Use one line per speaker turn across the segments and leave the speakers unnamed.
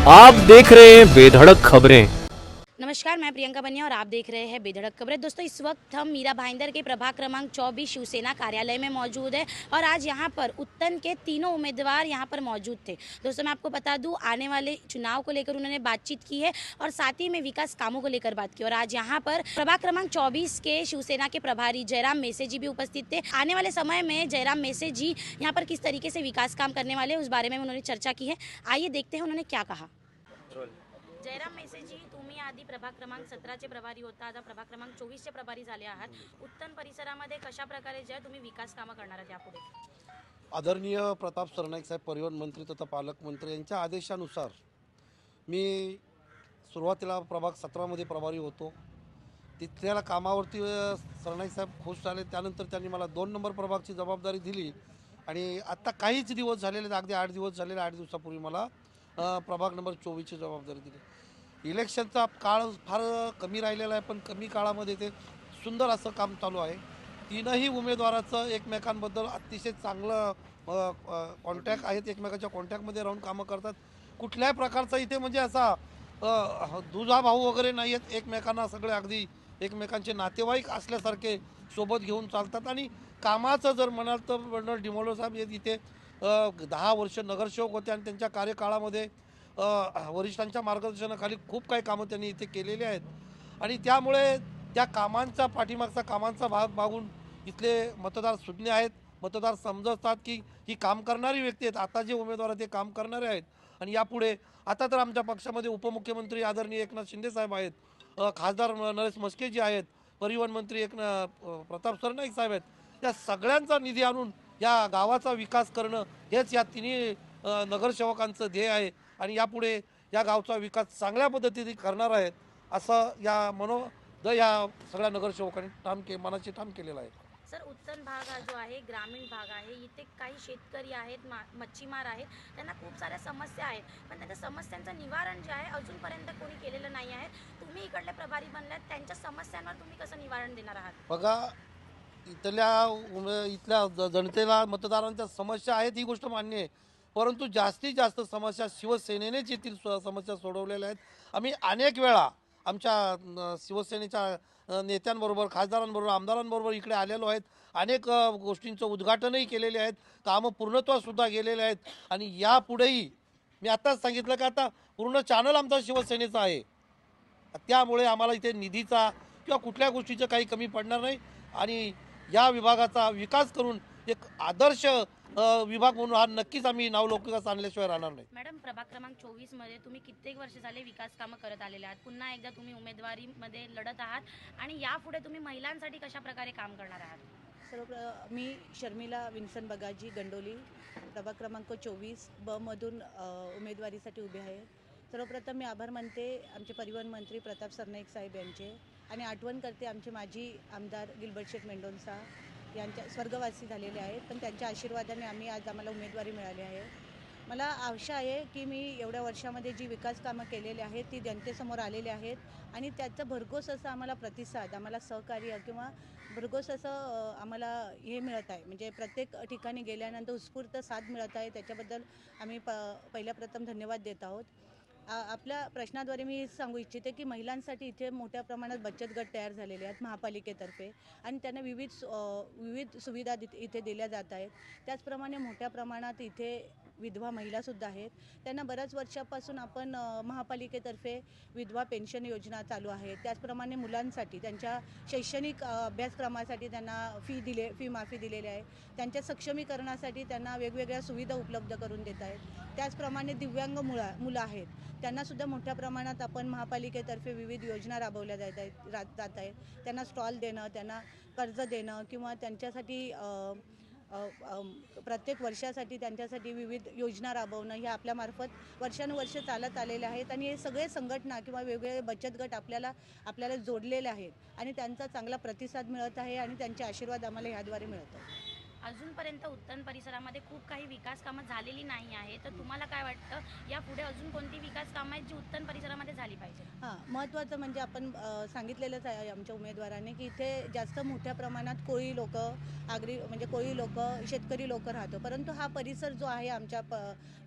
आप देख रहे हैं बेधड़क खबरें।
नमस्कार, मैं प्रियंका बनिया और आप देख रहे हैं बेधड़क खबरें। दोस्तों, इस वक्त हम मीरा भाईंदर के प्रभाग क्रमांक 24 शिवसेना कार्यालय में मौजूद है और आज यहाँ पर उत्तन के तीनों उम्मीदवार यहाँ पर मौजूद थे। दोस्तों, मैं आपको बता दूं, आने वाले चुनाव को लेकर उन्होंने बातचीत की है और साथ ही में विकास कामों को लेकर बात की। और आज यहाँ पर प्रभाग क्रमांक 24 के शिवसेना के प्रभारी जयराम मेसे जी भी उपस्थित थे। आने वाले समय में जयराम मेसे जी यहाँ पर किस तरीके से विकास काम करने वाले हैं, उस बारे में उन्होंने चर्चा की है। आइए देखते हैं उन्होंने क्या कहा। जयराम मेसे जी, तुम्ही आधी प्रभाग क्रमांक 17चे प्रभारी होता, आता प्रभाग क्रमांक 24चे प्रभारी झाले आहात। उत्तन परिसरामध्ये कशा प्रकारे जे तुम्ही विकास कामं करणार आहात यापुढे?
आदरणीय प्रताप सरनाईक साहेब परिवहन मंत्री तथा पालकमंत्री यांच्या आदेशानुसार मी सुरुवातीला प्रभाग 17मध्ये प्रभारी होतो. तिथल्या कामावरती सरनाईक साहेब खुश झाले. त्यानंतर त्यांनी मला 2 नंबर प्रभागची जबाबदारी दिली आणि आत्ता काहीच दिवस झालेले, अगदी 8 दिवस झालेले. 8 दिवसापूर्वी मला प्रभाग नंबर 24ची जबाबदारी दिली. इलेक्शनचा काळ फार कमी राहिलेला आहे, पण कमी काळामध्ये ते सुंदर असं काम चालू आहे. तीनही उमेदवाराचं एकमेकांबद्दल अतिशय चांगलं कॉन्टॅक्ट आहेत, एकमेकांच्या कॉन्टॅक्टमध्ये राहून कामं करतात. कुठल्याही प्रकारचा इथे म्हणजे असा दुजा भाऊ वगैरे नाही आहेत. एकमेकांना सगळे अगदी एकमेकांचे नातेवाईक असल्यासारखे सोबत घेऊन चालतात. आणि कामाचं जर म्हणाल तर कर्नल डिमोलो साहेब हे इथे 10 वर्ष नगरसेवक होते आणि त्यांच्या कार्यकाळामध्ये वरिष्ठांच्या मार्गदर्शनाखाली खूप काही कामं त्यांनी इथे केलेली आहेत. आणि त्यामुळे त्या कामांचा पाठीमागचा कामांचा भाग मागून इथले मतदार सुज्ञ आहेत. मतदार समजतात की ही काम करणारी व्यक्ती आहेत. आता जे उमेदवार आहेत ते काम करणारे आहेत. आणि यापुढे आता तर आमच्या पक्षामध्ये उपमुख्यमंत्री आदरणीय एकनाथ शिंदे साहेब आहेत, खासदार नरेश म्हस्केजी आहेत, परिवहन मंत्री प्रताप सरनाईक साहेब आहेत. या सगळ्यांचा निधी आणून या गावाचा विकास करणं हेच या तिन्ही नगरसेवकांचं ध्येय आहे. आणि यापुढे या गावचा विकास चांगल्या पद्धतीने करणार आहेत असं या सगळ्या नगरसेवकांनी मनाची ठाम केलेलं आहे.
सर, उत्तन भाग हा जो आहे ग्रामीण भाग आहे, इथे काही शेतकरी आहेत, मच्छीमार आहेत, त्यांना खूप साऱ्या समस्या आहेत, पण त्यांच्या समस्यांचं निवारण जे आहे अजूनपर्यंत कोणी केलेलं नाही आहे. तुम्ही इकडले प्रभारी बनलात, त्यांच्या समस्यांवर तुम्ही कसं निवारण देणार आहात?
बघा, इथल्या जनतेला मतदारांच्या समस्या आहेत ही गोष्ट मान्य आहे, परंतु जास्तीत जास्त समस्या शिवसेनेनेच येथील समस्या सोडवलेल्या आहेत. आम्ही अनेक वेळा आमच्या शिवसेनेच्या नेत्यांबरोबर, खासदारांबरोबर, आमदारांबरोबर इकडे आलेलो आहेत. अनेक गोष्टींचं उद्घाटनही केलेले आहेत, कामं पूर्णत्वासुद्धा गेलेले आहेत. आणि यापुढेही मी आत्ताच सांगितलं की आता पूर्ण चॅनल आमचा शिवसेनेचा आहे. त्यामुळे आम्हाला इथे निधीचा किंवा कुठल्या गोष्टीचं काही कमी पडणार नाही. आणि या विभागाचा विकास करून एक आदर्श विभाग म्हणून हा नक्कीच आम्ही नावलौकिकास आणल्याशिवाय राहणार नाही.
मॅडम, प्रभाग क्रमांक 24 मध्ये तुम्ही कित्येक वर्ष झाले विकास कामं करत आलेले आहात. पुन्हा एकदा तुम्ही उमेदवारीमध्ये लढत आहात आणि यापुढे तुम्ही महिलांसाठी कशा प्रकारे काम करणार आहात?
मी शर्मिला विन्सन बगाजी गंडोली प्रभाग क्रमांक 24 ब मधून उमेदवारीसाठी उभे आहे. सर्वप्रथम मी आभार मानते आमचे परिवहन मंत्री प्रताप सरनाईक साहेब यांचे आणि आठवण करते आमचे माजी आमदार गिल्बर्ट शेठ मेंडोन्सा यांच्या स्वर्गवासी झालेले आहेत, पण त्यांच्या आशीर्वादाने आम्हाला उमेदवारी मिळाली आहे. मला आशा आहे की मी एवढ्या वर्षामध्ये जी विकास कामं केलेली आहेत ती जनतेसमोर आलेली आहेत आणि त्याचं भरघोस असं आम्हाला प्रतिसाद, आम्हाला सहकार्य किंवा भरघोस असं आम्हाला हे मिळत आहे. म्हणजे प्रत्येक ठिकाणी गेल्यानंतर उत्स्फूर्त साथ मिळत आहे. त्याच्याबद्दल आम्ही पहिल्या प्रथम धन्यवाद देत आहोत. आपल्या प्रश्नाद्वारे मी सांगू इच्छिते की महिलांसाठी इथे मोठ्या प्रमाणात बचत गट तयार झालेले आहेत महापालिकेतर्फे आणि त्यांना विविध सुविधा इथे दिल्या जात आहेत. त्याचप्रमाणे मोठ्या प्रमाणात इथे विधवा महिलासुद्धा आहेत. त्यांना बऱ्याच वर्षापासून आपण महापालिकेतर्फे विधवा पेन्शन योजना चालू आहे. त्याचप्रमाणे मुलांसाठी त्यांच्या शैक्षणिक अभ्यासक्रमासाठी त्यांना फी माफी दिलेली आहे. त्यांच्या सक्षमीकरणासाठी त्यांना वेगवेगळ्या सुविधा उपलब्ध करून देत आहेत. त्याचप्रमाणे दिव्यांग मुलं आहेत, त्यांनासुद्धा मोठ्या प्रमाणात आपण महापालिकेतर्फे विविध योजना राबवल्या जात आहेत. त्यांना स्टॉल देणं, त्यांना कर्ज देणं किंवा त्यांच्यासाठी प्रत्येक वर्षासाठी त्यांच्यासाठी विविध योजना राबवणं हे आपल्यामार्फत वर्षानुवर्ष चालत आलेले आहेत. आणि हे सगळे संघटना किंवा वेगवेगळे बचत गट आपल्याला जोडलेले आहेत आणि त्यांचा चांगला प्रतिसाद मिळत आहे आणि त्यांचे आशीर्वाद आम्हाला ह्याद्वारे मिळत आहे.
अजूनपर्यंत उत्तन परिसरामध्ये खूप काही विकास कामं झालेली नाही आहे, तर तुम्हाला काय वाटतं यापुढे अजून कोणती विकास कामं आहेत जी उत्तन परिसरामध्ये झाली पाहिजे?
हां, महत्त्वाचं म्हणजे आपण सांगितलेलंच आहे आमच्या उमेदवारांनी की इथे जास्त मोठ्या प्रमाणात कोळी लोकं, म्हणजे कोळी लोकं, शेतकरी लोकं राहतो. परंतु हा परिसर जो आहे आमच्या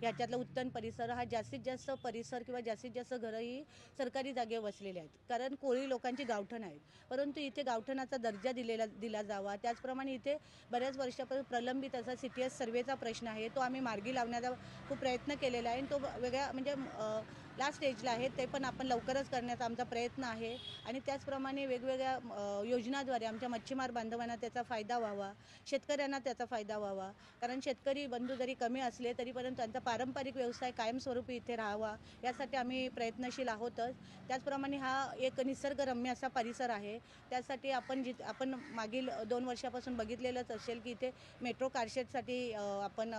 ह्याच्यातला उत्तन परिसर हा जास्तीत जास्त परिसर किंवा जास्तीत जास्त घरं ही सरकारी जागेवर वसलेली आहेत. कारण कोळी लोकांची गावठण आहेत. परंतु इथे गावठणाचा दर्जा दिला जावा. त्याचप्रमाणे इथे बऱ्याच वर्षापासून प्रलंबित असा CTS सर्वेचा प्रश्न आहे, तो आम्ही मार्गी लावण्याचा खूप प्रयत्न केलेला आहे आणि तो वेगळ्या म्हणजे लास्ट स्टेजला आहे. ते पण आपण लवकरच करण्याचा आमचा प्रयत्न आहे आणि त्याचप्रमाणे वेगवेगळ्या योजनाद्वारे आमच्या मच्छीमार बांधवांना त्याचा फायदा व्हावा, शेतकऱ्यांना त्याचा फायदा व्हावा. कारण शेतकरी बंधू जरी कमी असले तरी परंतु त्यांचा पारंपरिक व्यवसाय कायमस्वरूपी इथे राहावा यासाठी आम्ही प्रयत्नशील आहोतच. त्याचप्रमाणे हा एक निसर्गरम्य असा परिसर आहे. त्यासाठी आपण मागील 2 वर्षापासून बघितलेलंच असेल की इथे मेट्रो कारशेडसाठी आपण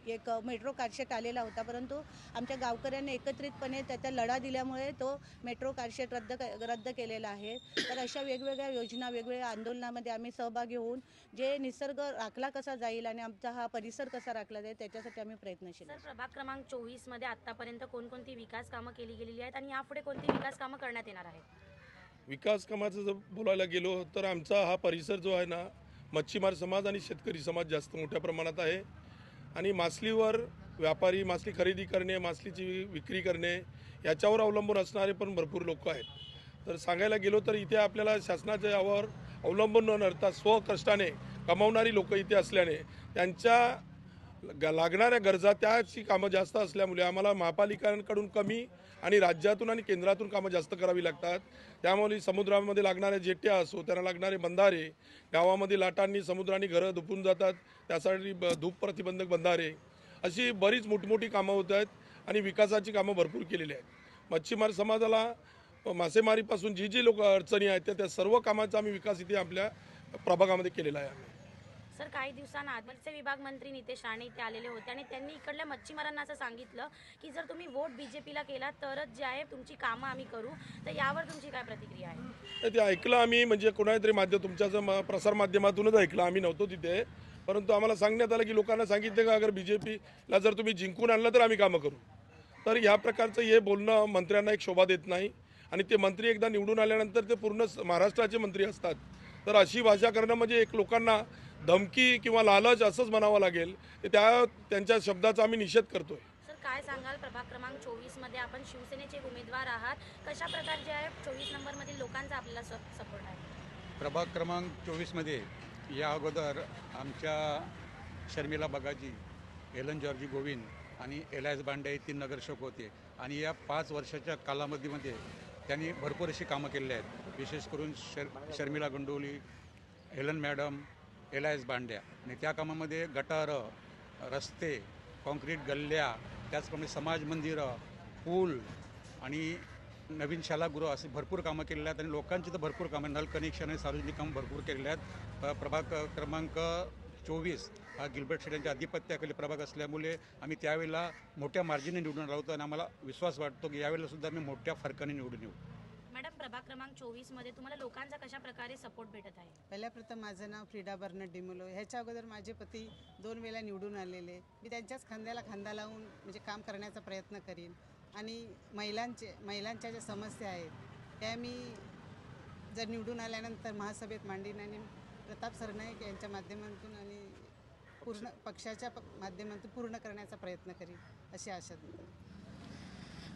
एक मेट्रो कारशेड आलेला होता. परंतु आमच्या गावकऱ्यांनी एकत्रितपणे त्याचा लढा दिल्यामुळे तो मेट्रो कारशेड रद्द केलेला आहे. तर अशा वेगवेगळ्या योजना, वेगवेगळ्या आंदोलनामध्ये आम्ही सहभागी होऊन जे निसर्ग राखला कसा जाईल आणि आमचा हा परिसर कसा राखला जाईल त्याच्यासाठी आम्ही प्रयत्नशील
सर,
आहोत.
प्रभाग क्रमांक 24 मध्ये आतापर्यंत कोणकोणती विकास कामं केली गेलेली आहेत आणि यापुढे कोणती विकास कामं करण्यात येणार आहेत?
विकास कामाचं जर बोलायला गेलो तर आमचा हा परिसर जो आहे ना, मच्छीमार समाज आणि शेतकरी समाज जास्त मोठ्या प्रमाणात आहे आणि मासलीवर व्यापारी मासली खरेदी करणे, मासलीची विक्री करणे याच्यावर अवलंबून असणारे पण भरपूर लोक आहेत. तर सांगायला गेलो तर इथे आपल्याला शासनाच्या यावर अवलंबून न राहता स्वकष्टाने कमावणारी लोक इथे असल्याने त्यांच्या लागणाऱ्या गरजा त्याची कामं जास्त असल्यामुळे आम्हाला महापालिकांकडून कमी आणि राज्यातून आणि केंद्रातून कामं जास्त करावी लागतात. त्यामुळे समुद्रामध्ये लागणाऱ्या जेट्या असो, त्यांना लागणारे बंधारे, गावामध्ये लाटांनी समुद्राने घरं धुपून जातात त्यासाठी धूप प्रतिबंधक बंधारे, अशी बरीच मोठी कामं होत आहेत आणि विकासाची कामं भरपूर केलेली आहेत. मच्छीमार समाजाला मासेमारीपासून जी लोक अडचणी आहेत त्या सर्व कामाचा आम्ही विकास इथे आपल्या प्रभागामध्ये केलेला आहे.
सर, काही दिवसांआधीचे विभाग मंत्री नितेश राणे इथे आलेले होते आणि त्यांनी इकडल्या मच्छीमारांना असं सांगितलं की जर तुम्ही वोट BJPला केला तरच जे आहे तुमची कामं आम्ही करू. तर यावर तुमची काय प्रतिक्रिया आहे?
ते ऐकलं आम्ही, म्हणजे कोणातरी तुमच्या प्रसार माध्यमातूनच ऐकलं, आम्ही नव्हतो तिथे. परंतु आम्हाला सांगण्यात आलं की लोकांना सांगितलं का अगर BJPला जर तुम्ही जिंकून आणलं तर आम्ही कामं करू. तर ह्या प्रकारचं हे बोलणं मंत्र्यांना एक शोभा देत नाही आणि ते मंत्री एकदा निवडून आल्यानंतर ते पूर्ण महाराष्ट्राचे मंत्री असतात. तर अशी भाषा करणं म्हणजे एक लोकांना धमकी किंवा लालच असंच म्हणावं लागेल. त्यांच्या शब्दाचा आम्ही निषेध करतोय.
सर, काय सांगाल, प्रभाग क्रमांक 24 मध्ये आपण शिवसेनेचे उमेदवार आहात, कशा प्रकारचे आहे 24 नंबरमधील लोकांचा आपल्याला सपोर्ट आहे?
प्रभाग क्रमांक 24मध्ये या अगोदर आमच्या शर्मिला बगाजी, एलन जॉर्जी गोविंद आणि एलायस बांडे हे 3 नगरसेवक होते आणि या 5 वर्षाच्या कालावधीमध्ये त्यांनी भरपूर अशी कामं केलेली आहेत. विशेष करून शर्मिला गंडोली, एलन मॅडम, एलायस बांड्या आणि त्या कामामध्ये गटारं, रस्ते, कॉन्क्रीट गल्ल्या, त्याचप्रमाणे समाज मंदिरं, पूल आणि नवीन शालागृह असे भरपूर कामं केलेली आहेत आणि लोकांची तर भरपूर कामं, नल कनेक्शन आणि सार्वजनिक कामं भरपूर केलेली आहेत. प्रभाग क्रमांक 24 हा गिल्बर्ट शेट यांच्या आधिपत्याखाली प्रभाग असल्यामुळे आम्ही त्यावेळेला मोठ्या मार्जिनने निवडून आलो होतो आणि आम्हाला विश्वास वाटतो की यावेळेला सुद्धा आम्ही मोठ्या फरकाने निवडून येऊ.
मॅडम, प्रभाग क्रमांक 24 मध्ये तुम्हाला लोकांचा कशा प्रकारे सपोर्ट भेटत आहे?
पहिल्या प्रथम माझं नाव फ्रीडा बर्नट डिमोलो. ह्याच्या अगोदर माझे पती 2 वेळा निवडून आलेले. मी त्यांच्याच खांद्याला खांदा लावून म्हणजे काम करण्याचा प्रयत्न करीन आणि महिलांच्या ज्या समस्या आहेत त्या मी जर निवडून आल्यानंतर महासभेत मांडीन आणि प्रताप सरनाईक यांच्या माध्यमातून आणि पूर्ण पक्षाच्या माध्यमातून पूर्ण करण्याचा प्रयत्न करीन अशी आशा देते.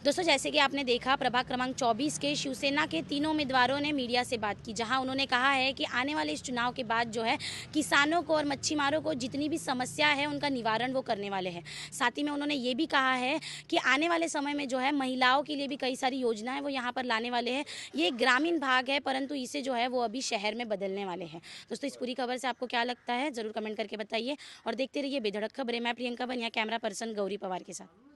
दोस्तों, जैसे कि आपने देखा, प्रभाग क्रमांक 24 के शिवसेना के तीनों उम्मीदवारों ने मीडिया से बात की, जहां उन्होंने कहा है कि आने वाले इस चुनाव के बाद जो है किसानों को और मच्छीमारों को जितनी भी समस्या है उनका निवारण वो करने वाले हैं। साथ ही में उन्होंने ये भी कहा है कि आने वाले समय में जो है महिलाओं के लिए भी कई सारी योजनाएं वो यहाँ पर लाने वाले हैं। ये एक ग्रामीण भाग है परंतु इसे जो है वो अभी शहर में बदलने वाले हैं। दोस्तों, इस पूरी खबर से आपको क्या लगता है ज़रूर कमेंट करके बताइए और देखते रहिए बेधड़क खबरें। मैं प्रियंका बनिया, कैमरा पर्सन गौरी पवार के साथ।